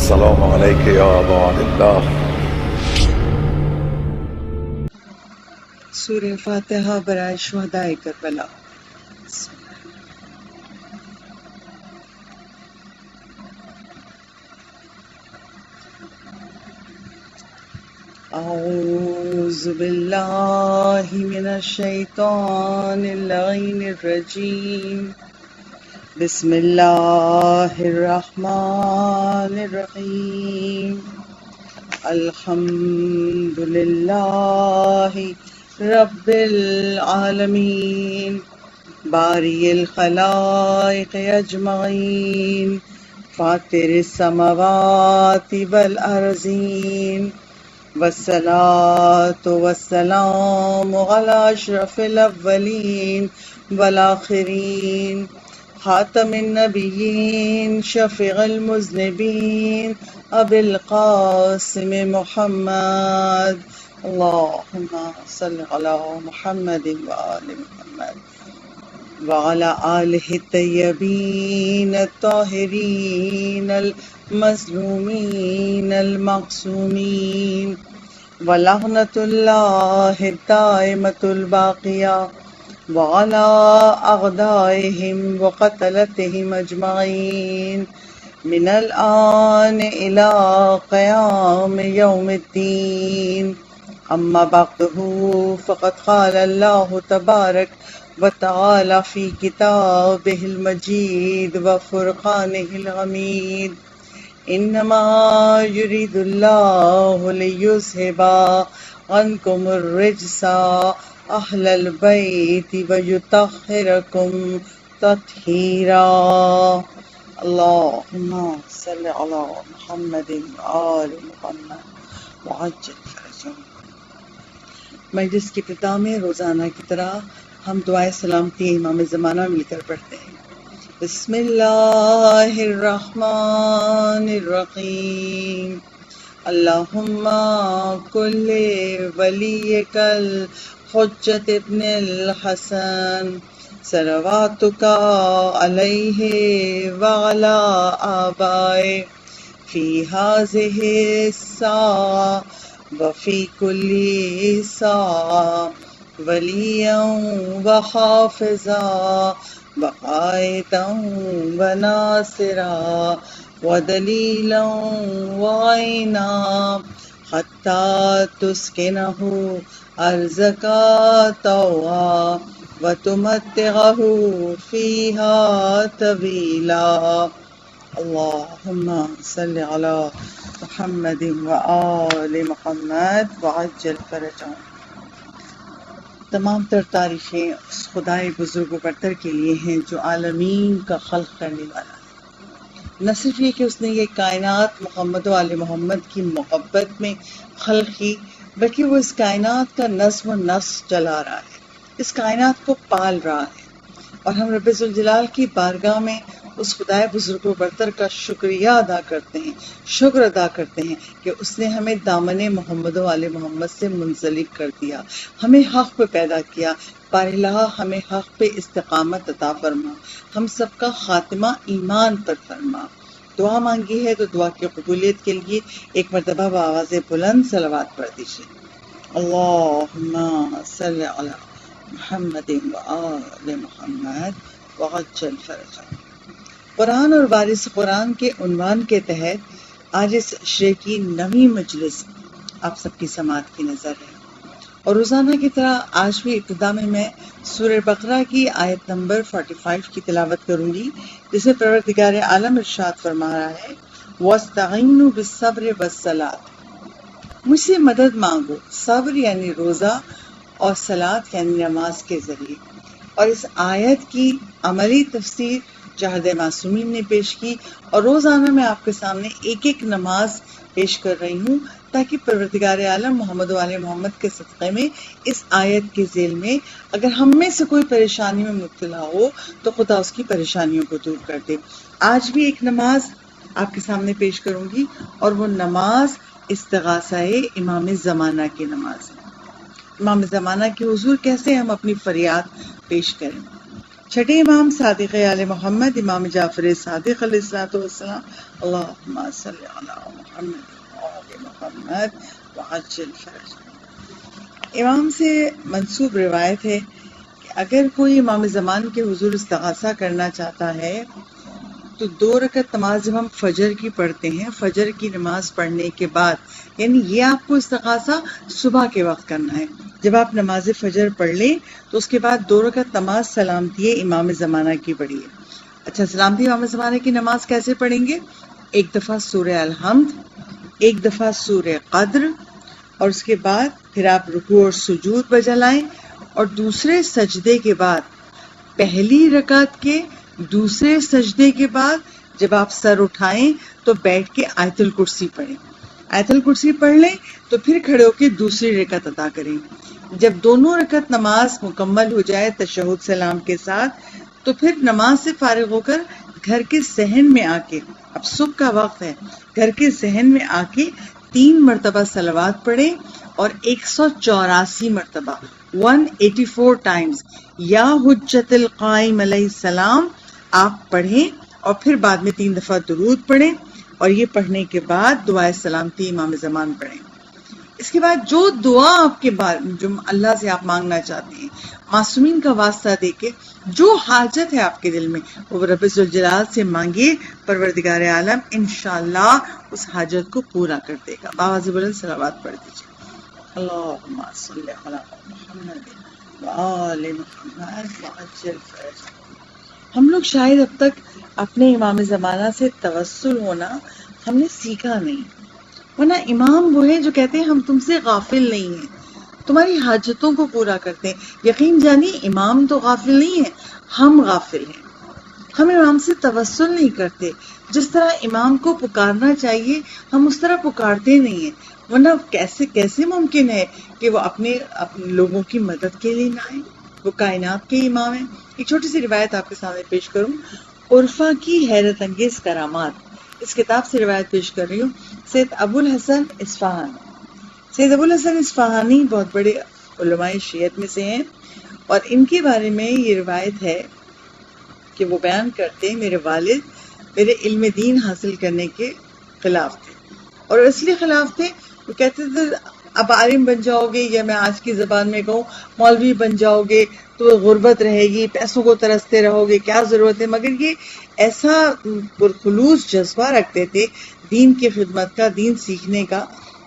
السلام عليك يا أبا عبد الله. سورہ فاتحہ برائے شہدائے کربلا۔ اعوذ باللہ من الشیطان اللعین الرجیم، بسم اللہ الرحمن الرحیم، الحمد للہ رب العالمین، باری الخلائق اجمعین، فاطر السماوات والارضین، والصلاة والسلام على اشرف الاولین والآخرین، خاتم النبیین، شفیع المذنبین، ابی القاسم محمد، اللہم صل علی محمد وآل محمد وعلى آلہ الطیبین الطاہرین المظلومین المعصومین، ولعنۃ اللہ الدائمۃ الباقیہ وعلى أعدائهم وقتلتهم أجمعين من الآن إلى قيام يوم الدين. أما بعده فقد قال الله تبارك وتعالى في كتابه المجيد وفرقانه الحميد: إنما يريد الله ليذهب عنكم الرجس أهل البيت ويطهركم تطهيرا. اللهم صل على محمد وآل محمد وعجل فرجهم. مجلس کی ابتدا میں روزانہ کی طرح ہم دعائے سلامتی امام زمانہ مل کر پڑھتے ہیں۔ بسم اللہ الرحمن الرحیم، اللہم کل ولیک الحجۃ ابن الحسن صلواتک علیہ وعلی آبائہ فی ہذہ الساعة وفی کل ساعة ولیاً وحافظا وقائدا وناصرا ودلیلا وعینا حتی تسکنہ ارضک طوعا وتمتعہ فیہا طویلا. اللہم صل علی محمد وآل محمد وعجل فرجهم. تمام تر تعریفیں اس خدائے بزرگ و برتر کے لیے ہیں جو عالمین کا خلق کرنے والا ہے۔ نہ صرف یہ کہ اس نے یہ کائنات محمد و آل محمد کی محبت میں خلق کی، بلکہ وہ اس کائنات کا نظم و نسق چلا رہا ہے، اس کائنات کو پال رہا ہے، اور ہم رب ذوالجلال کی بارگاہ میں اس خدائے بزرگ و برتر کا شکریہ ادا کرتے ہیں، شکر ادا کرتے ہیں کہ اس نے ہمیں دامن محمد و آل محمد سے منسلک کر دیا، ہمیں حق پہ پیدا کیا. بارالہ ہمیں حق پہ استقامت عطا فرما، ہم سب کا خاتمہ ایمان پر فرما. دعا مانگی ہے تو دعا کی قبولیت کے لیے ایک مرتبہ بآواز بلند صلوات پڑھ دیجیے. اللہم صل علی محمد وآل محمد وعجل فرجهم. قرآن اور وارث قرآن کے عنوان کے تحت آج اس شرح کی 9ویں مجلس آپ سب کی سماعت کی نظر ہے، اور روزانہ کی طرح آج بھی ابتدا میں سورہ بقرہ کی آیت نمبر 45 کی تلاوت کروں گی، جس میں پروردگار عالم ارشاد فرما رہا ہے: وَاسْتَعِینُوا بِالصَّبْرِ وَالصَّلَاةِ، مجھ سے مدد مانگو، صبر یعنی روزہ اور صلاۃ یعنی نماز کے ذریعے. اور اس آیت کی عملی تفسیر جہد معصومین نے پیش کی، اور روزانہ میں آپ کے سامنے ایک ایک نماز پیش کر رہی ہوں تاکہ پروردگار عالم محمد و آل محمد کے صدقے میں اس آیت کے ذیل میں اگر ہم میں سے کوئی پریشانی میں مبتلا ہو تو خدا اس کی پریشانیوں کو دور کر دے. آج بھی ایک نماز آپ کے سامنے پیش کروں گی، اور وہ نماز استغاثہ امام زمانہ کی نماز ہے. امام زمانہ کے حضور کیسے ہم اپنی فریاد پیش کریں. چھٹے امام صادق آل محمد امام جعفر صادق علیہ الصلوۃ والسلام، اللہم صلی علی محمد وآل محمد وعجل فرج۔ امام سے منسوب روایت ہے کہ اگر کوئی امام زمان کے حضور استغاثہ کرنا چاہتا ہے تو 2 رکعت نماز جب ہم فجر کی پڑھتے ہیں، فجر کی نماز پڑھنے کے بعد، یعنی یہ آپ کو استغاثہ صبح کے وقت کرنا ہے، جب آپ نماز فجر پڑھ لیں تو اس کے بعد 2 رکعت نماز سلامتی امام زمانہ کی پڑھیے۔ اچھا، سلامتی امام زمانہ کی نماز کیسے پڑھیں گے؟ ایک دفعہ سورہ الحمد، ایک دفعہ سورہ قدر، اور اس کے بعد پھر آپ رکوع اور سجود بجا لائیں، اور دوسرے سجدے کے بعد، پہلی رکعت کے دوسرے سجدے کے بعد جب آپ سر اٹھائیں تو بیٹھ کے آیت الکرسی پڑھیں، آیت الکرسی پڑھ لیں تو پھر کھڑے ہو کے دوسری رکعت ادا کریں۔ جب دونوں رکعت نماز مکمل ہو جائے تشہد سلام کے ساتھ، تو پھر نماز سے فارغ ہو کر گھر کے صحن میں آ کے، اب صبح کا وقت ہے، گھر کے صحن میں آ کے 3 مرتبہ صلوات پڑھیں اور 184 مرتبہ 184 ٹائمز یا حجت القائم علیہ السلام آپ پڑھیں، اور پھر بعد میں 3 دفعہ درود پڑھیں، اور یہ پڑھنے کے بعد دعائے سلامتی امام زمان پڑھیں۔ اس کے بعد جو دعا آپ کے بعد جو اللہ سے آپ مانگنا چاہتے ہیں، معصومین کا واسطہ دے کے جو حاجت ہے آپ کے دل میں، وہ رب ذوالجلال سے مانگیے، پروردگار عالم انشاءاللہ اس حاجت کو پورا کر دے گا۔ باواز بلند صلوات پڑھ دیجیے۔ اللہم صلی علی محمد وآل محمد وعجل فرج۔ ہم لوگ شاید اب تک اپنے امام زمانہ سے توسل ہونا ہم نے سیکھا نہیں، ورنہ امام وہ ہیں جو کہتے ہیں ہم تم سے غافل نہیں ہیں، تمہاری حاجتوں کو پورا کرتے ہیں۔ یقین جانیے امام تو غافل نہیں ہے، ہم غافل ہیں، ہم امام سے توسل نہیں کرتے، جس طرح امام کو پکارنا چاہیے ہم اس طرح پکارتے نہیں ہیں، ورنہ کیسے ممکن ہے کہ وہ اپنے لوگوں کی مدد کے لیے نہ آئیں؟ وہ کائنات کے امام ہیں۔ ایک چھوٹی سی روایت آپ کے سامنے پیش کروں، عرفہ کی حیرت انگیز کرامات، اس کتاب سے روایت پیش کر رہی ہوں۔ سید ابو الحسن اصفہانی، سید ابو الحسن اصفہانی بہت بڑے علماء شیعت میں سے ہیں، اور ان کے بارے میں یہ روایت ہے کہ وہ بیان کرتے ہیں میرے والد میرے علم دین حاصل کرنے کے خلاف تھے، اور اس لیے خلاف تھے وہ کہتے تھے اب عالم بن جاؤ گے، یا میں آج کی زبان میں کہوں مولوی بن جاؤ گے تو غربت رہے گی، پیسوں کو ترستے رہو گے، کیا ضرورت ہے۔ مگر یہ ایسا پرخلوص جذبہ رکھتے تھے دین کی خدمت کا، دین سیکھنے کا،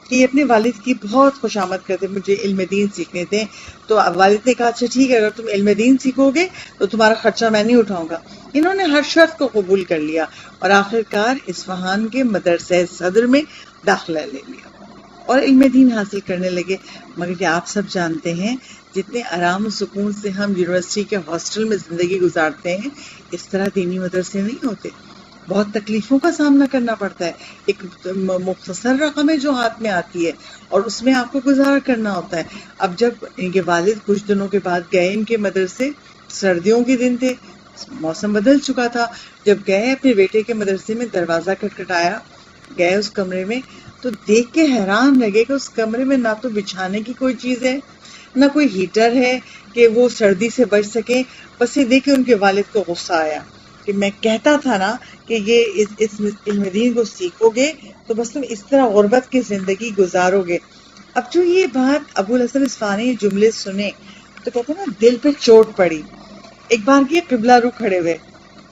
کہ یہ اپنے والد کی بہت خوش آمد کرتے، مجھے علم دین سیکھنے تھے۔ تو والد نے کہا اچھا ٹھیک ہے، اگر تم علم دین سیکھو گے تو تمہارا خرچہ میں نہیں اٹھاؤں گا۔ انہوں نے ہر شرط کو قبول کر لیا اور آخرکار اصفہان کے مدرسہ صدر میں داخلہ لے لیا اور علم دین حاصل کرنے لگے۔ مگر یہ آپ سب جانتے ہیں جتنے آرام و سکون سے ہم یونیورسٹی کے ہاسٹل میں زندگی گزارتے ہیں، اس طرح دینی مدرسے نہیں ہوتے، بہت تکلیفوں کا سامنا کرنا پڑتا ہے۔ ایک مختصر رقم ہے جو ہاتھ میں آتی ہے اور اس میں آپ کو گزارا کرنا ہوتا ہے۔ اب جب ان کے والد کچھ دنوں کے بعد گئے ان کے مدرسے، سردیوں کے دن تھے، موسم بدل چکا تھا، جب گئے اپنے بیٹے کے مدرسے میں، دروازہ کھٹکھٹایا، گئے اس کمرے میں تو دیکھ کے حیران لگے کہ اس کمرے میں نہ تو بچھانے کی کوئی چیز ہے، نہ کوئی ہیٹر ہے کہ وہ سردی سے بچ سکیں۔ بس یہ دیکھ کے ان کے والد کو غصہ آیا کہ میں کہتا تھا نا کہ یہ اس علم دین کو سیکھو گے تو بس تم اس طرح غربت کی زندگی گزارو گے۔ اب جو یہ بات ابو الحسن اصفہانی جملے سنے تو کہتے ہیں نا دل پہ چوٹ پڑی۔ ایک بار کی قبلہ رو کھڑے ہوئے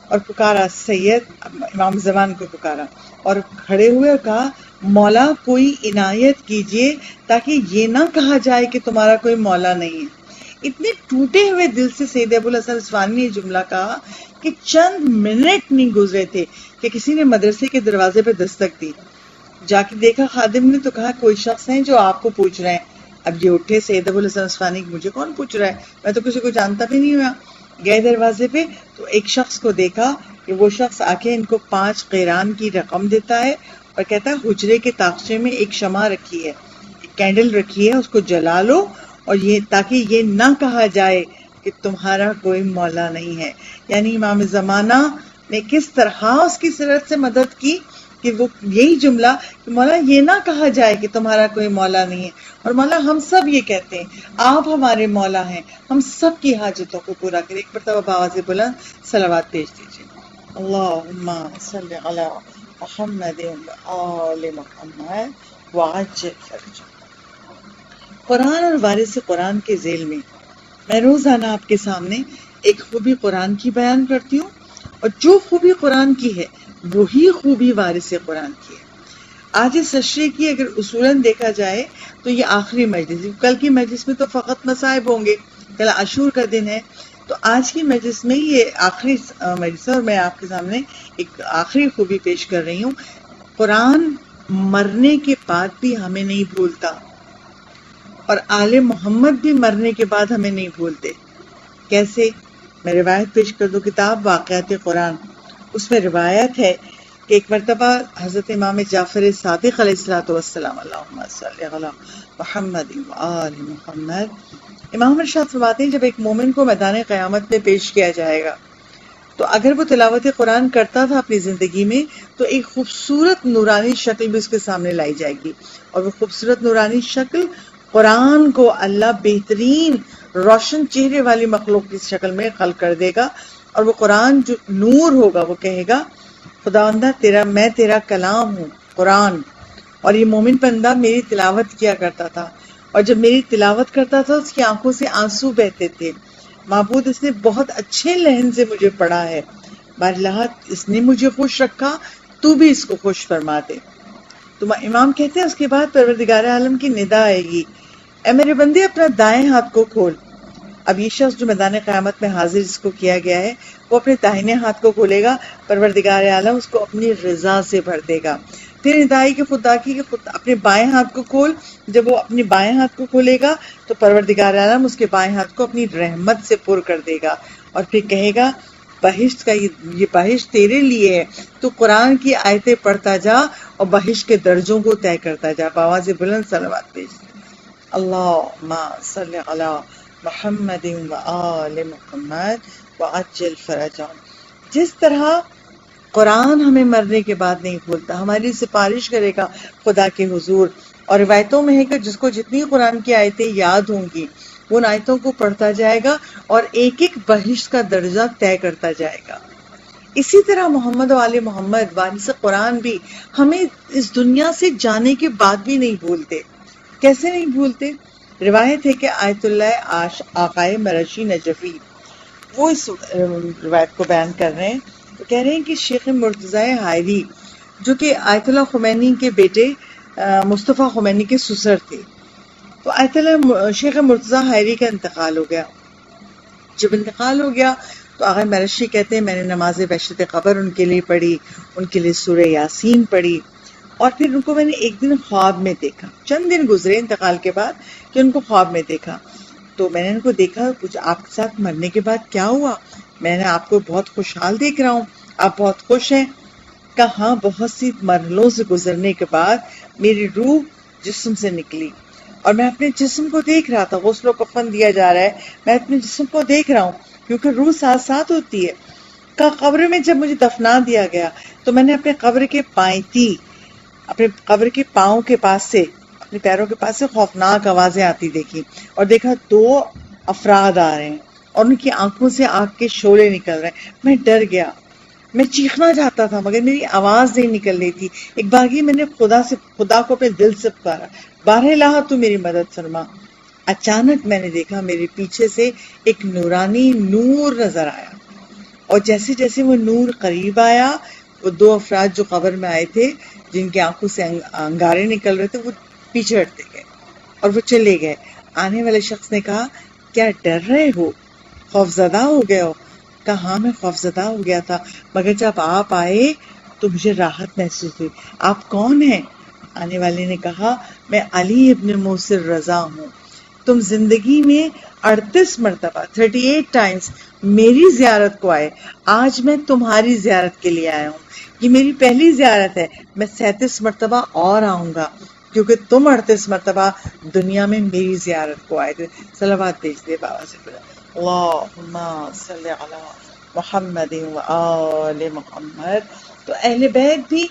اور پکارا، سید امام زمان کو پکارا اور کھڑے ہوئے اور کہا مولا کوئی عنایت کیجئے تاکہ یہ نہ کہا جائے کہ تمہارا کوئی مولا نہیں ہے۔ اتنے ٹوٹے ہوئے دل سے سید ابو الحسن اصفہانی نے یہ جملہ کہا کہ چند منٹ نہیں گزرے تھے کہ کسی نے مدرسے کے دروازے پہ دستک دی، جا کے دیکھا خادم نے تو کہا کوئی شخص ہے جو آپ کو پوچھ رہے ہیں۔ اب یہ اٹھے سید ابو الحسن اصفہانی، مجھے کون پوچھ رہا ہے، میں تو کسی کو جانتا بھی نہیں ہوا۔ گئے دروازے پہ تو ایک شخص کو دیکھا کہ وہ شخص آ کے ان کو 5 قیران کی رقم دیتا ہے اور کہتا ہے حجرے کے طاقچے میں ایک شمع رکھی ہے، ایک کینڈل رکھی ہے، اس کو جلا لو اور یہ تاکہ یہ نہ کہا جائے کہ تمہارا کوئی مولا نہیں ہے۔ یعنی امام زمانہ نے کس طرح اس کی سیرت سے مدد کی کہ وہ یہی جملہ کہ مولا یہ نہ کہا جائے کہ تمہارا کوئی مولا نہیں ہے، اور مولا ہم سب یہ کہتے ہیں آپ ہمارے مولا ہیں، ہم سب کی حاجتوں کو پورا کریں۔ ایک مرتبہ بآواز بلند صلوات بھیج دیجیے۔ اللہم صلی علی محمد وآل محمد وعجل فرجہ۔ قرآن اور وارث قرآن کے ذیل میں روزانہ آپ کے سامنے ایک خوبی قرآن کی بیان کرتی ہوں، اور جو خوبی قرآن کی ہے وہی خوبی وارث قرآن کی ہے۔ آج اس تشریح کی اگر اصولاً دیکھا جائے تو یہ آخری مجلس، کل کی مجلس میں تو فقط مصائب ہوں گے، کل عاشور کا دن ہے، تو آج کی مجلس میں یہ آخری مجلس ہے، اور میں آپ کے سامنے ایک آخری خوبی پیش کر رہی ہوں۔ قرآن مرنے کے بعد بھی ہمیں نہیں بھولتا، اور آل محمد بھی مرنے کے بعد ہمیں نہیں بھولتے۔ کیسے؟ میں روایت پیش کر دوں، کتاب واقعات قرآن، اس میں روایت ہے کہ ایک مرتبہ حضرت امام جعفر صادق علیہ السلام اللہم صلی علی محمد وآل محمد، امام ارشاد فرماتے ہیں جب ایک مومن کو میدان قیامت میں پیش کیا جائے گا تو اگر وہ تلاوت قرآن کرتا تھا اپنی زندگی میں تو ایک خوبصورت نورانی شکل بھی اس کے سامنے لائی جائے گی، اور وہ خوبصورت نورانی شکل قرآن کو اللہ بہترین روشن چہرے والی مخلوق کی شکل میں خلق کر دے گا، اور وہ قرآن جو نور ہوگا وہ کہے گا خداوندہ میں تیرا کلام ہوں قرآن، اور یہ مومن بندہ میری تلاوت کیا کرتا تھا، اور جب میری تلاوت کرتا تھا اس کی آنکھوں سے آنسو بہتے تھے، معبود اس نے بہت اچھے لہن سے مجھے پڑھا ہے، بارالہ اس نے مجھے خوش رکھا، تو بھی اس کو خوش فرما دے۔ تو امام کہتے ہیں اس کے بعد پروردگار عالم کی ندا آئے گی، اے میرے بندے اپنا دائیں ہاتھ کو کھول۔ اب یہ شخص جو میدان قیامت میں حاضر جس کو کیا گیا ہے وہ اپنے داہنے ہاتھ کو کھولے گا، پروردگار عالم اس کو اپنی رضا سے بھر دے گا۔ پھر ندائی کے خدا کی کہ خود اپنے بائیں ہاتھ کو کھول، جب وہ اپنے بائیں ہاتھ کو کھولے گا تو پروردگار عالم اس کے بائیں ہاتھ کو اپنی رحمت سے پر کر دے گا، اور پھر کہے گا بہشت کا یہ بہشت تیرے لیے ہے، تو قرآن کی آیتیں پڑھتا جا اور بہشت کے درجوں کو طے کرتا جا۔ بآواز بلند صلوات پیش اللہم صلی علی محمد وآل محمد وعجل فرجہم۔ جس طرح قرآن ہمیں مرنے کے بعد نہیں بھولتا، ہماری سفارش کرے گا خدا کے حضور، اور روایتوں میں ہے کہ جس کو جتنی قرآن کی آیتیں یاد ہوں گی وہ ان آیتوں کو پڑھتا جائے گا اور ایک ایک بہشت کا درجہ طے کرتا جائے گا۔ اسی طرح محمد و آل محمد وارث قرآن بھی ہمیں اس دنیا سے جانے کے بعد بھی نہیں بھولتے۔ کیسے نہیں بھولتے؟ روایت ہے کہ آیت اللہ آقائے مرشی نجفی وہ اس روایت کو بیان کر رہے ہیں، وہ کہہ رہے ہیں کہ شیخ مرتضی حائری جو کہ آیت اللہ خمینی کے بیٹے مصطفیٰ خمینی کے سسر تھے، تو آیت اللہ شیخ مرتضی حائری کا انتقال ہو گیا۔ جب انتقال ہو گیا تو آقا مرشی کہتے ہیں میں نے نماز وحشت قبر ان کے لیے پڑھی، ان کے لیے سورہ یاسین پڑھی، اور پھر ان کو میں نے ایک دن خواب میں دیکھا، چند دن گزرے انتقال کے بعد کہ ان کو خواب میں دیکھا، تو میں نے ان کو دیکھا، کچھ آپ کے ساتھ مرنے کے بعد کیا ہوا؟ میں نے آپ کو بہت خوشحال دیکھ رہا ہوں، آپ بہت خوش ہیں۔ کہا ہاں، بہت سی مرحلوں سے گزرنے کے بعد میری روح جسم سے نکلی اور میں اپنے جسم کو دیکھ رہا تھا، غسل و کفن دیا جا رہا ہے، میں اپنے جسم کو دیکھ رہا ہوں کیونکہ روح ساتھ ساتھ ہوتی ہے۔ کہا قبر میں جب مجھے دفنا دیا گیا تو میں نے اپنے قبر کے پائنتی، اپنے قبر کے پاؤں کے پاس سے، اپنے پیروں کے پاس سے خوفناک آوازیں آتی دیکھی، اور دیکھا دو افراد آ رہے ہیں اور ان کی آنکھوں سے آگ کے شعلے نکل رہے ہیں۔ میں ڈر گیا، میں چیخنا چاہتا تھا مگر میری آواز نہیں نکل رہی تھی۔ ایک باغی میں نے خدا کو اپنے دل سے پکارا، بارہ الہ تو میری مدد فرما۔ اچانک میں نے دیکھا میرے پیچھے سے ایک نورانی نور نظر آیا، اور جیسے جیسے وہ نور قریب آیا وہ دو افراد جو قبر میں آئے تھے جن کی آنکھوں سے انگارے نکل رہے تھے وہ پیچھے ہٹتے گئے اور وہ چلے گئے۔ آنے والے شخص نے کہا کیا ڈر رہے ہو، خوفزدہ ہو گئے ہو؟ کہا ہاں میں خوفزدہ ہو گیا تھا، مگر جب آپ آئے تو مجھے راحت محسوس ہوئی۔ آپ کون ہیں؟ آنے والے نے کہا میں علی ابن موسر رضا ہوں، تم زندگی میں 38 مرتبہ 38 ٹائمز میری زیارت کو آئے، آج میں تمہاری زیارت کے لیے آیا ہوں، یہ میری پہلی زیارت ہے، میں 37 مرتبہ اور آؤں گا کیونکہ تم 38 مرتبہ دنیا میں میری زیارت کو آئے تھے۔ صلوات بھیج دے بابا سے بلا اللہم صلی علی محمد و آل محمد۔ تو اہل بیت بھی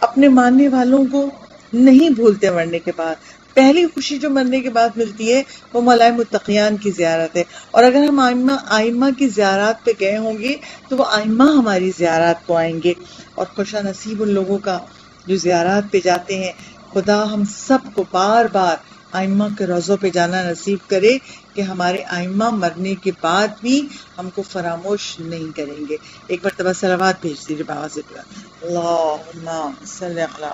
اپنے ماننے والوں کو نہیں بھولتے مرنے کے بعد. پہلی خوشی جو مرنے کے بعد ملتی ہے وہ ملائے متقیان کی زیارت ہے. اور اگر ہم آئمہ کی زیارات پہ گئے ہوں گے تو وہ آئمہ ہماری زیارات کو آئیں گے. اور خوشا نصیب ان لوگوں کا جو زیارات پہ جاتے ہیں. خدا ہم سب کو بار بار آئمہ کے روضوں پہ جانا نصیب کرے کہ ہمارے آئمہ مرنے کے بعد بھی ہم کو فراموش نہیں کریں گے. ایک مرتبہ صلوات بھیج دیجیے باواز پہ. اللہم صلی علی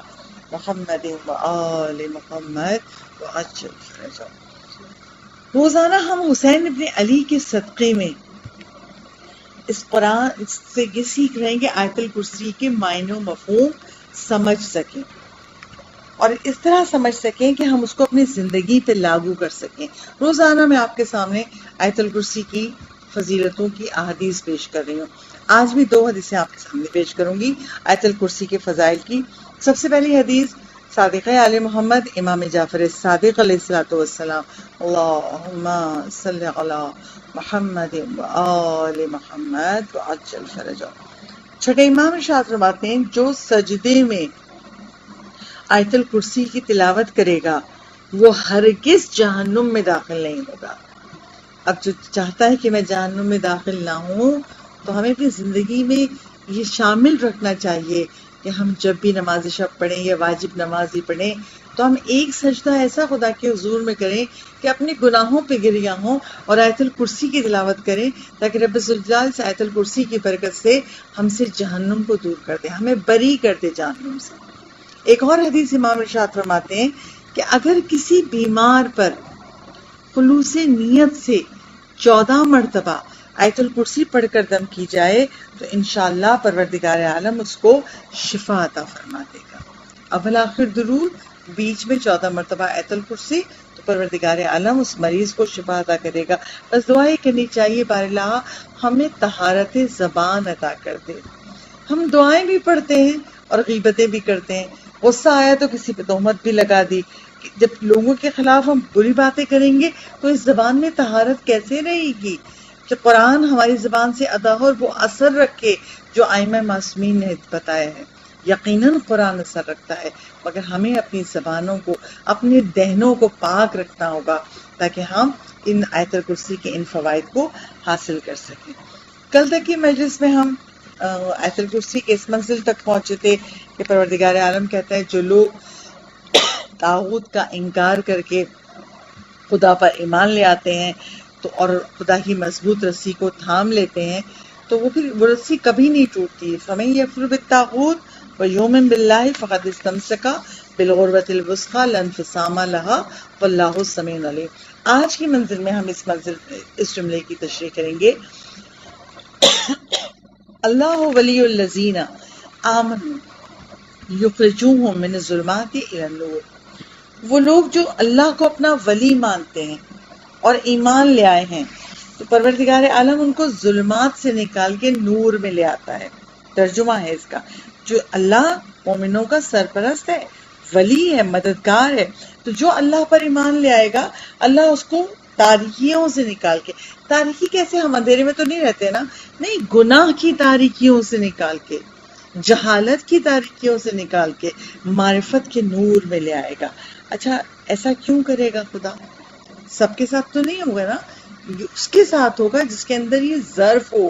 محمد و آل محمد وعجل فرجهم. روزانہ ہم حسین ابن علی کے صدقے میں اس قرآن سے یہ سیکھ رہے ہیں کہ آیت الکرسی کے معنی و مفہوم سمجھ سکیں اور اس طرح سمجھ سکیں کہ ہم اس کو اپنی زندگی پہ لاگو کر سکیں. روزانہ میں آپ کے سامنے آیت الکرسی کی فضیلتوں کی احادیث پیش کر رہی ہوں. آج بھی 2 حدیثیں آپ کے سامنے پیش کروں گی آیت الکرسی کے فضائل کی. سب سے پہلی حدیث صادق آل محمد امام جعفر صادق علیہ الصلوۃ والسلام. اللہم صلی علی محمد و آل محمد وعجل فرجهم. چھٹے امام ارشاد فرماتے ہیں جو سجدے میں آیت الکرسی کی تلاوت کرے گا وہ ہرگز جہنم میں داخل نہیں ہوگا. اب جو چاہتا ہے کہ میں جہنم میں داخل نہ ہوں تو ہمیں اپنی زندگی میں یہ شامل رکھنا چاہیے کہ ہم جب بھی نماز شب پڑھیں یا واجب نماز ہی پڑھیں تو ہم ایک سجدہ ایسا خدا کے حضور میں کریں کہ اپنے گناہوں پہ گریہ ہوں اور آیت الکرسی کی تلاوت کریں تاکہ رب ذوالجلال سے آیت الکرسی کی برکت سے ہم سے جہنم کو دور کر دے، ہمیں بری کر دے جہنم سے. ایک اور حدیث امام ارشاد فرماتے ہیں کہ اگر کسی بیمار پر خلوص نیت سے 14 مرتبہ آیت الکرسی پڑھ کر دم کی جائے تو انشاءاللہ پروردگار عالم اس کو شفا عطا فرما دے گا. اول آخر درود، بیچ میں 14 مرتبہ آیت الکرسی، تو پروردگار عالم اس مریض کو شفا عطا کرے گا. بس دعائیں کرنی چاہیے بار اللہ ہمیں طہارت زبان عطا کر دے. ہم دعائیں بھی پڑھتے ہیں اور غیبتیں بھی کرتے ہیں. غصہ آیا تو کسی پہ تہمت بھی لگا دی. جب لوگوں کے خلاف ہم بری باتیں کریں گے تو اس زبان میں طہارت کیسے رہے گی؟ کہ قرآن ہماری زبان سے ادا ہو اور وہ اثر رکھے جو ائمہ معصومین نے بتایا ہے. یقیناً قرآن اثر رکھتا ہے مگر ہمیں اپنی زبانوں کو، اپنے دہنوں کو پاک رکھنا ہوگا تاکہ ہم ان آیت الکرسی کے ان فوائد کو حاصل کر سکیں. کل تک کی مجلس میں ہم آیت الکرسی کے اس منزل تک پہنچے تھے کہ پروردگار عالم کہتا ہے جو لوگ طاغوت کا انکار کر کے خدا پر ایمان لے آتے ہیں تو اور خدا کی مضبوط رسی کو تھام لیتے ہیں تو وہ پھر وہ رسی کبھی نہیں ٹوٹتی. فمن یکفر بالطاغوت ویؤمن باللہ فقد استمسک بالعروۃ الوثقی لا انفصام لها واللہ سمیع علیم. آج کی منزل میں ہم اس جملے کی تشریح کریں گے. اللہ ولی الذین آمنوا یخرجوہم من الظلمات الی النور. وہ لوگ جو اللہ کو اپنا ولی مانتے ہیں اور ایمان لے آئے ہیں تو پروردگار عالم ان کو ظلمات سے نکال کے نور میں لے آتا ہے. ترجمہ ہے اس کا، جو اللہ مومنوں کا سرپرست ہے، ولی ہے، مددگار ہے، تو جو اللہ پر ایمان لے آئے گا اللہ اس کو تاریکیوں سے نکال کے، تاریکی کیسے، ہم اندھیرے میں تو نہیں رہتے نا، نہیں، گناہ کی تاریکیوں سے نکال کے، جہالت کی تاریکیوں سے نکال کے معرفت کے نور میں لے آئے گا. اچھا ایسا کیوں کرے گا خدا؟ سب کے ساتھ تو نہیں ہوگا نا، اس کے ساتھ ہوگا جس کے اندر یہ ظرف ہو،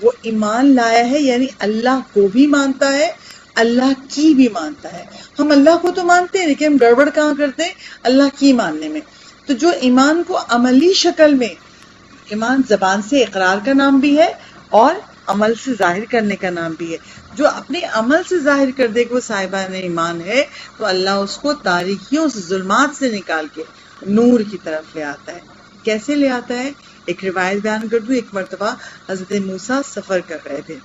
وہ ایمان لایا ہے یعنی اللہ کو بھی مانتا ہے، اللہ کی بھی مانتا ہے. ہم اللہ کو تو مانتے ہیں لیکن ہم گڑبڑ کہاں کرتے ہیں؟ اللہ کی ماننے میں. تو جو ایمان کو عملی شکل میں، ایمان زبان سے اقرار کا نام بھی ہے اور عمل سے ظاہر کرنے کا نام بھی ہے، جو اپنے عمل سے ظاہر کر دے کہ وہ صاحبان ایمان ہے تو اللہ اس کو تاریکیوں سے، ظلمات سے نکال کے نور کی طرف لے آتا ہے. کیسے لے آتا ہے؟ ایک روایت بیان کر دوں. ایک مرتبہ حضرت موسیٰ سفر کر رہے تھے.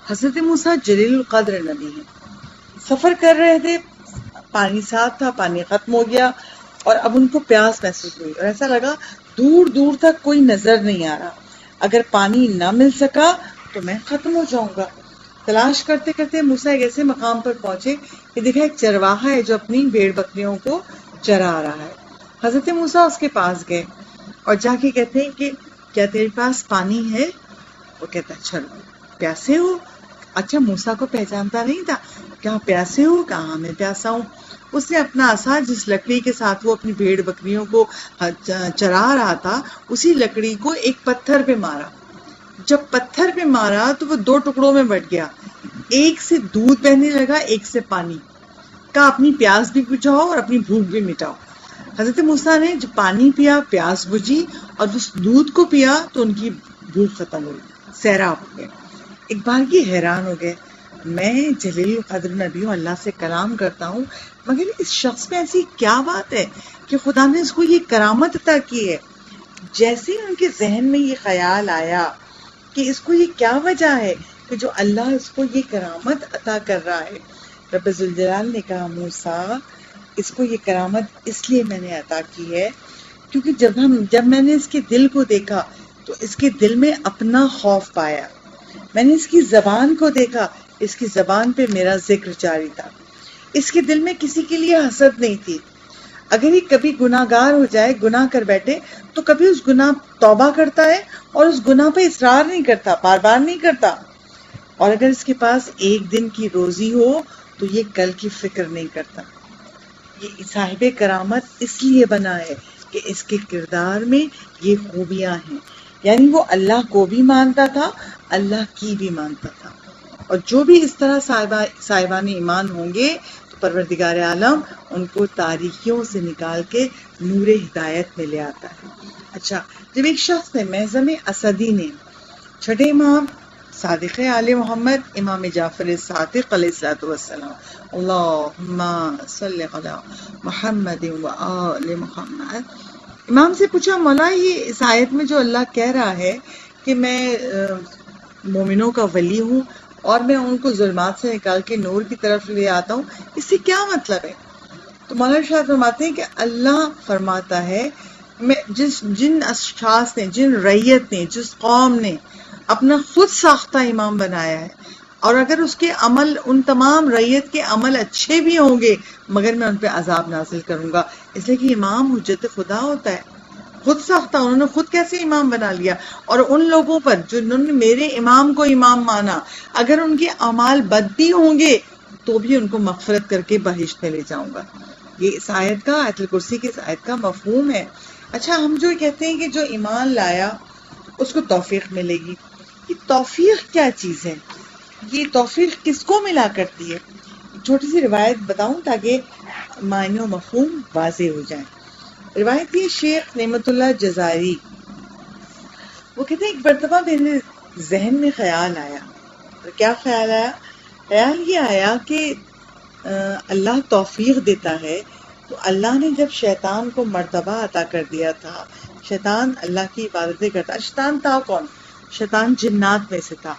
حضرت موسیٰ جلیل القدر نبی ہیں، سفر کر رہے تھے، پانی ساتھ تھا، پانی ختم ہو گیا اور اب ان کو پیاس محسوس ہوئی اور ایسا لگا دور دور تک کوئی نظر نہیں آ رہا، اگر پانی نہ مل سکا تو میں ختم ہو جاؤں گا. تلاش کرتے کرتے موسیٰ ایک ایسے مقام پر پہنچے کہ دیکھا ایک چرواہا ہے جو اپنی بھیڑ بکریوں کو چرا رہا ہے. حضرت موسیٰ اس کے پاس گئے اور جا کے کہتے ہیں کہ کیا تیرے پاس پانی ہے؟ وہ کہتا ہے اچھا پیاسے ہو؟ اچھا موسیٰ کو پہچانتا نہیں تھا، کیا پیاسے ہو؟ کہا میں پیاسا ہوں۔ اس نے اپنا عصا جس لکڑی کے ساتھ وہ اپنی بھیڑ بکریوں کو چرا رہا تھا اسی لکڑی کو ایک پتھر پہ مارا۔ جب پتھر پہ مارا تو وہ دو ٹکڑوں میں بٹ گیا، ایک سے دودھ بہنے لگا، ایک سے پانی۔ کہا اپنی پیاس بھی بجھاؤ اور اپنی بھوک بھی مٹاؤ۔ حضرت موسیٰ نے جب پانی پیا پیاس بجھی، اور اس دودھ کو پیا تو ان کی بھوک ختم ہوئی، سیراب ہو گئے۔ ایک بار یہ حیران ہو گئے، میں جلیل القدر نبی ہوں، اللہ سے کلام کرتا ہوں، مگر اس شخص میں ایسی کیا بات ہے کہ خدا نے اس کو یہ کرامت عطا کی ہے؟ جیسے ہی ان کے ذہن میں یہ خیال آیا کہ اس کو یہ کیا وجہ ہے کہ جو اللہ اس کو یہ کرامت عطا کر رہا ہے، رب ذوالجلال نے کہا موسیٰ اس کو یہ کرامت اس لیے میں نے عطا کی ہے کیونکہ جب میں نے اس کے دل کو دیکھا تو اس کے دل میں اپنا خوف پایا، میں نے اس کی زبان کو دیکھا، اس کی زبان پہ میرا ذکر جاری تھا، اس کے دل میں کسی کے لیے حسد نہیں تھی۔ اگر یہ کبھی گناہ گار ہو جائے، گناہ کر بیٹھے، تو کبھی اس گناہ توبہ کرتا ہے اور اس گناہ پہ اصرار نہیں کرتا، بار بار نہیں کرتا۔ اور اگر اس کے پاس ایک دن کی روزی ہو تو یہ کل کی فکر نہیں کرتا۔ یہ صاحب کرامت اس لیے بنا ہے کہ اس کے کردار میں یہ خوبیاں ہیں، یعنی وہ اللہ کو بھی مانتا تھا، اللہ کی بھی مانتا تھا۔ اور جو بھی اس طرح صاحبان ایمان ہوں گے تو پروردگار عالم ان کو تاریکیوں سے نکال کے نور ہدایت میں لے آتا ہے۔ اچھا، جب ایک شخص نے محزم اسدی نے چھٹے امام صادق آل محمد امام جعفر صادق علیہ السلام اللہم صلی علی محمد و آل محمد، امام سے پوچھا مولا یہ اس آیت میں جو اللہ کہہ رہا ہے کہ میں مومنوں کا ولی ہوں اور میں ان کو ظلمات سے نکال کے نور کی طرف لے آتا ہوں، اس سے کیا مطلب ہے؟ تو مولانا شاہ فرماتے ہیں کہ اللہ فرماتا ہے میں جن اشخاص نے، جن ریت نے، جس قوم نے اپنا خود ساختہ امام بنایا ہے، اور اگر اس کے عمل، ان تمام ریت کے عمل اچھے بھی ہوں گے مگر میں ان پہ عذاب نازل کروں گا، اس لیے کہ امام حجت خدا ہوتا ہے، خود ساختہ، انہوں نے خود کیسے امام بنا لیا؟ اور ان لوگوں پر جنہوں نے میرے امام کو امام مانا، اگر ان کے اعمال بد بھی ہوں گے تو بھی ان کو مغفرت کر کے بہشت میں لے جاؤں گا۔ یہ اس آیت کا، آیت الکرسی کی اس آیت کا مفہوم ہے۔ اچھا، ہم جو کہتے ہیں کہ جو ایمان لایا اس کو توفیق ملے گی، یہ توفیق کیا چیز ہے؟ یہ توفیق کس کو ملا کرتی ہے؟ چھوٹی سی روایت بتاؤں تاکہ معنی و مفہوم واضح ہو جائیں۔ روایت یہ شیخ نعمت اللہ جزائری وہ کہتے ہیں ایک مرتبہ میرے ذہن میں خیال آیا، اور کیا خیال آیا؟ خیال یہ آیا کہ اللہ توفیق دیتا ہے، تو اللہ نے جب شیطان کو مرتبہ عطا کر دیا تھا، شیطان اللہ کی عبادتیں کرتا، شیطان تھا کون؟ شیطان جنات میں سے تھا۔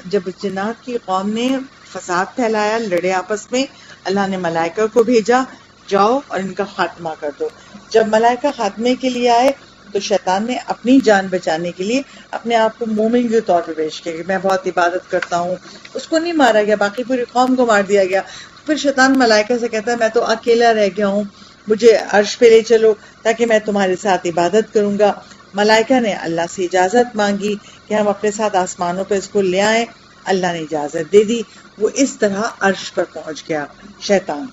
جب جنات کی قوم نے فساد پھیلایا، لڑے آپس میں، اللہ نے ملائکہ کو بھیجا، جاؤ اور ان کا خاتمہ کر دو۔ جب ملائکہ خاتمے کے لیے آئے تو شیطان نے اپنی جان بچانے کے لیے اپنے آپ کو مومن کے طور پہ پیش کیا کہ میں بہت عبادت کرتا ہوں۔ اس کو نہیں مارا گیا، باقی پوری قوم کو مار دیا گیا۔ پھر شیطان ملائکہ سے کہتا ہے میں تو اکیلا رہ گیا ہوں، مجھے عرش پہ لے چلو تاکہ میں تمہارے ساتھ عبادت کروں گا۔ ملائکہ نے اللہ سے اجازت مانگی کہ ہم اپنے ساتھ آسمانوں پہ اس کو لے آئیں، اللہ نے اجازت دے دی۔ وہ اس طرح عرش پر پہنچ گیا شیطان۔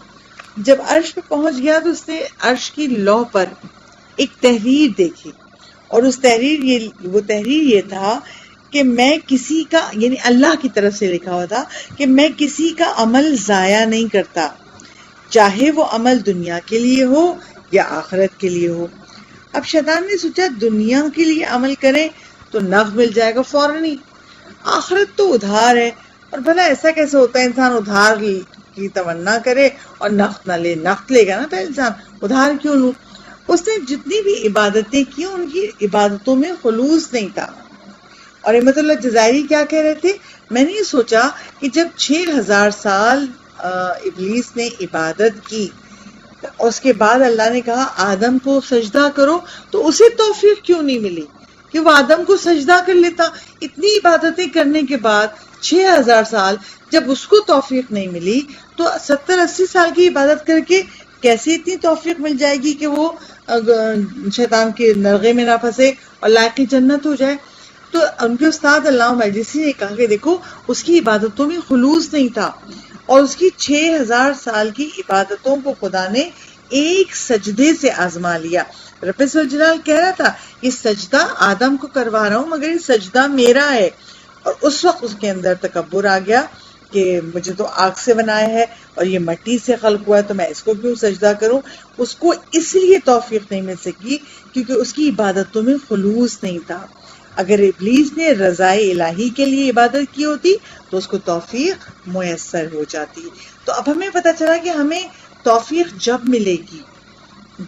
جب عرش پہ پہنچ گیا تو اس نے عرش کی لوح پر ایک تحریر دیکھی، اور اس وہ تحریر یہ تھا کہ میں کسی کا، یعنی اللہ کی طرف سے لکھا ہوا تھا کہ میں کسی کا عمل ضائع نہیں کرتا، چاہے وہ عمل دنیا کے لیے ہو یا آخرت کے لیے ہو۔ اب شیطان نے سوچا دنیا کے لیے عمل کریں تو نفع مل جائے گا فوراً ہی، آخرت تو ادھار ہے، اور بھلا ایسا کیسے ہوتا ہے انسان ادھار کی تمنا کرے اور نفع نہ لے؟ نفع لے گا نا پہلے انسان، ادھار کیوں لوں؟ اس نے جتنی بھی عبادتیں کی ان کی عبادتوں میں خلوص نہیں تھا۔ اور احمد اللہ جزائری کیا کہہ رہے تھے؟ میں نے یہ سوچا کہ جب 6000 سال ابلیس نے عبادت کی، اس کے بعد اللہ نے کہا آدم کو سجدہ کرو، تو اسے توفیق کیوں نہیں ملی کہ وہ آدم کو سجدہ کر لیتا؟ اتنی عبادتیں کرنے کے بعد 6000 سال جب اس کو توفیق نہیں ملی تو 70-80 سال کی عبادت کر کے کیسے اتنی توفیق مل جائے گی کہ وہ شیطان کے نرغے میں نہ پھنسے اور لائق جنت ہو جائے؟ تو ان کے استاد علامہ مجلسی نے کہا کہ دیکھو اس کی عبادتوں میں خلوص نہیں تھا، اور اس کی 6000 سال کی عبادتوں کو خدا نے ایک سجدے سے آزما لیا۔ رب جلال کہہ رہا تھا یہ سجدہ آدم کو کروا رہا ہوں مگر یہ سجدہ میرا ہے، اور اس وقت اس کے اندر تکبر آ گیا کہ مجھے تو آگ سے بنایا ہے اور یہ مٹی سے خلق ہوا ہے تو میں اس کو کیوں سجدہ کروں۔ اس کو اس لیے توفیق نہیں مل سکی کیونکہ اس کی عبادتوں میں خلوص نہیں تھا۔ اگر ابلیس نے رضائے الہی کے لیے عبادت کی ہوتی تو اس کو توفیق میسر ہو جاتی۔ تو اب ہمیں پتہ چلا کہ ہمیں توفیق جب ملے گی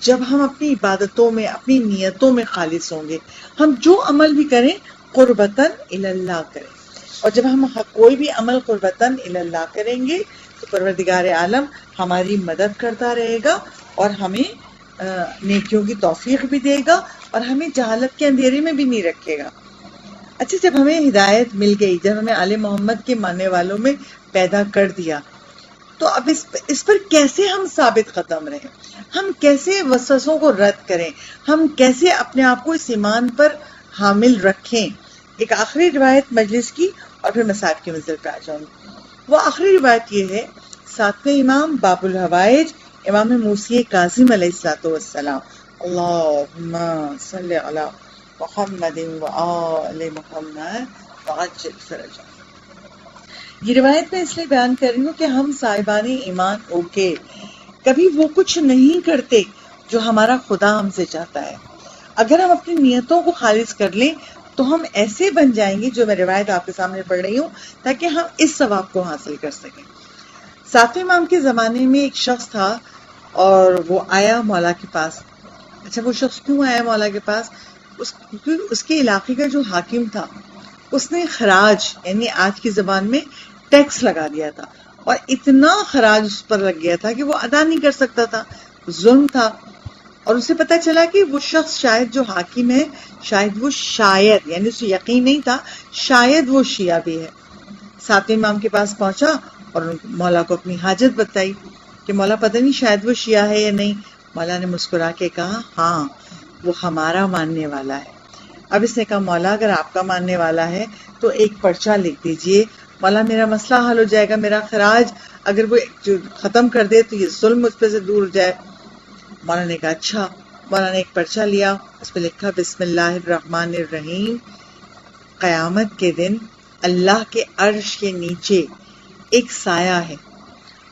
جب ہم اپنی عبادتوں میں اپنی نیتوں میں خالص ہوں گے، ہم جو عمل بھی کریں قربتاً اللہ کریں، اور جب ہم کوئی بھی عمل قربتاً اللہ کریں گے تو پروردگار عالم ہماری مدد کرتا رہے گا اور ہمیں نیکیوں کی توفیق بھی دے گا اور ہمیں جہالت کے اندھیرے میں بھی نہیں رکھے گا۔ اچھا، جب ہمیں ہدایت مل گئی، جب ہمیں آل محمد کے ماننے والوں میں پیدا کر دیا، تو اب اس پر کیسے ہم ثابت قدم رہیں، ہم کیسے وسوسوں کو رد کریں، ہم کیسے اپنے آپ کو اس ایمان پر حامل رکھیں۔ ایک آخری روایت مجلس کی اور پھر مصائب کی منزل پہ آ جاؤں گی۔ وہ آخری روایت یہ ہے، ساتویں امام باب الحوائج امام موسی کاظم علیہ السلام، اللہم صلی علی محمد وآل محمد وعجل فرجہ۔ یہ روایت میں اس لیے بیان کر رہی ہوں کہ ہم صاحبان ایمان ہو کے کبھی وہ کچھ نہیں کرتے جو ہمارا خدا ہم سے چاہتا ہے۔ اگر ہم اپنی نیتوں کو خالص کر لیں تو ہم ایسے بن جائیں گے، جو میں روایت آپ کے سامنے پڑھ رہی ہوں، تاکہ ہم اس ثواب کو حاصل کر سکیں۔ ساتویں امام کے زمانے میں ایک شخص تھا اور وہ آیا مولا کے پاس۔ اچھا، وہ شخص کیوں آیا مولا کے پاس؟ کیونکہ اس کے علاقے کا جو حاکم تھا اس نے خراج، یعنی آج کی زبان میں ٹیکس لگا دیا تھا، اور اتنا خراج اس پر لگ گیا تھا کہ وہ ادا نہیں کر سکتا تھا، ظلم تھا۔ اور اسے پتہ چلا کہ وہ شخص شاید جو حاکم ہے، شاید وہ شاید، یعنی اسے یقین نہیں تھا، شاید وہ شیعہ بھی ہے۔ ساتویں امام کے پاس پہنچا اور مولا کو اپنی حاجت بتائی کہ مولا پتہ نہیں شاید وہ شیعہ ہے یا نہیں۔ مولا نے مسکرا کے کہا ہاں وہ ہمارا ماننے والا ہے۔ اب اس نے کہا مولا اگر آپ کا ماننے والا ہے تو ایک پرچہ لکھ دیجئے، مولا میرا مسئلہ حل ہو جائے گا، میرا خراج اگر وہ ختم کر دے تو یہ ظلم مجھ پہ سے دور ہو جائے۔ مولا نے کہا اچھا۔ مولا نے ایک پرچہ لیا، اس پہ لکھا بسم اللہ الرحمن الرحیم، قیامت کے دن اللہ کے عرش کے نیچے ایک سایہ ہے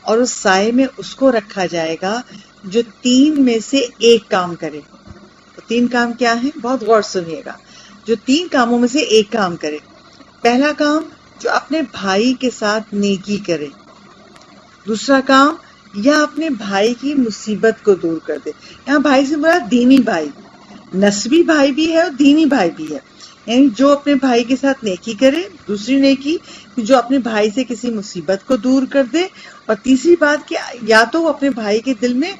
اور اس سائے میں اس کو رکھا جائے گا جو 3 میں سے ایک کام کرے۔ 3 کام کیا ہیں؟ بہت غور سنیے گا۔ جو 3 کاموں میں سے ایک کام کرے۔ پہلا کام، جو اپنے بھائی کے ساتھ نیکی کرے۔ دوسرا کام، یا اپنے بھائی کی مصیبت کو دور کر دے۔ یہاں بھائی سے مراد دینی بھائی، نسبی بھائی بھی ہے اور دینی بھائی بھی ہے، یعنی جو اپنے بھائی کے ساتھ نیکی کرے۔ دوسری نیکی جو اپنے بھائی سے کسی مصیبت کو دور کر دے، اور تیسری بات کہ یا تو وہ اپنے بھائی کے دل میں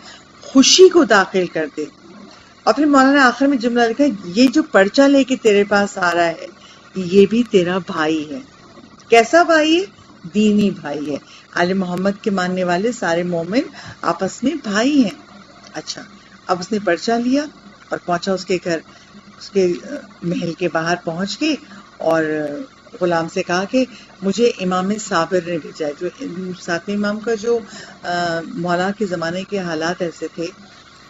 خوشی کو داخل کر دے۔ اور پھر مولانا نے آخر میں جملہ لکھا، یہ جو پرچہ لے کے تیرے پاس آ رہا ہے یہ بھی تیرا بھائی ہے۔ کیسا بھائی ہے؟ دینی بھائی ہے۔ آل محمد کے ماننے والے سارے مومن آپس میں بھائی ہیں۔ اچھا، اب اس نے پرچہ لیا اور پہنچا اس کے گھر، اس کے محل کے باہر پہنچ کے، اور غلام سے کہا کہ مجھے امام صابر نے بھیجا ہے۔ جو ساتویں امام کا جو مولا کے زمانے کے حالات ایسے تھے،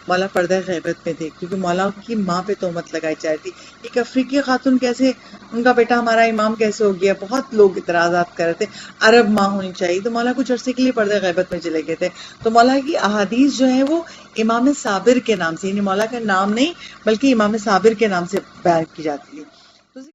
مولا پردہ غیبت میں تھے، کیونکہ مولا کی ماں پہ تہمت لگائی جا رہی تھی، ایک افریقی خاتون کیسے، ان کا بیٹا ہمارا امام کیسے ہو گیا، بہت لوگ اعتراضات کر رہے تھے، عرب ماں ہونی چاہیے۔ تو مولا کچھ عرصے کے لیے پردہ غیبت میں چلے گئے تھے، تو مولا کی احادیث جو ہیں وہ امام صابر کے نام سے، یعنی مولا کا نام نہیں بلکہ امام صابر کے نام سے بیان کی جاتی ہے۔